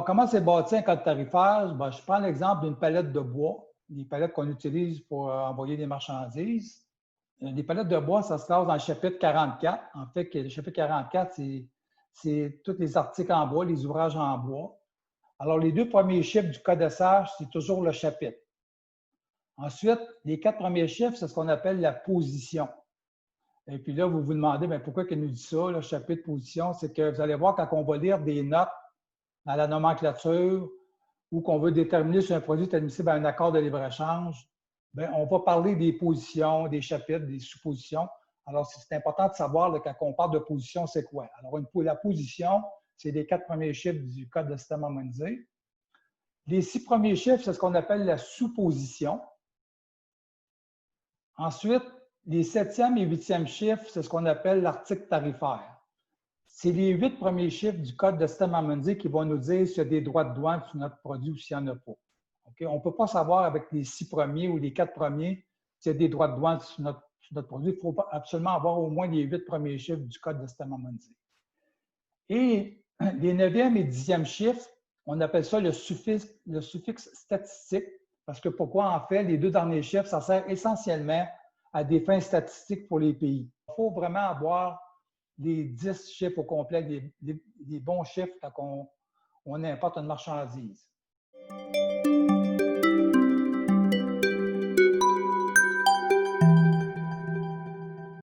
Alors, comment c'est bâti un code tarifaire? Ben, je prends l'exemple d'une palette de bois, des palettes qu'on utilise pour envoyer des marchandises. Les palettes de bois, ça se classe dans le chapitre 44. En fait, le chapitre 44, c'est tous les articles en bois, les ouvrages en bois. Alors, les 2 premiers chiffres du codessage, c'est toujours le chapitre. Ensuite, les 4 premiers chiffres, c'est ce qu'on appelle la position. Et puis là, vous vous demandez, bien, pourquoi il nous dit ça, le chapitre position? C'est que vous allez voir quand on va lire des notes dans la nomenclature ou qu'on veut déterminer si un produit est admissible à un accord de libre-échange, on va parler des positions, des chapitres, des sous-positions. Alors, c'est important de savoir là, quand on parle de position, c'est quoi? Alors, la position, c'est les 4 premiers chiffres du code de système harmonisé. Les 6 premiers chiffres, c'est ce qu'on appelle la sous-position. Ensuite, les 7e et 8e chiffres, c'est ce qu'on appelle l'article tarifaire. C'est les 8 premiers chiffres du code de système harmonisé qui vont nous dire s'il y a des droits de douane sur notre produit ou s'il n'y en a pas. Okay? On ne peut pas savoir avec les 6 premiers ou les 4 premiers s'il y a des droits de douane sur notre produit. Il faut absolument avoir au moins les 8 premiers chiffres du code de système harmonisé. Et les 9e et 10e chiffres, on appelle ça le suffixe statistique, parce que pourquoi en fait, les 2 derniers chiffres, ça sert essentiellement à des fins statistiques pour les pays. Il faut vraiment avoir les 10 chiffres au complet, des bons chiffres quand on importe une marchandise.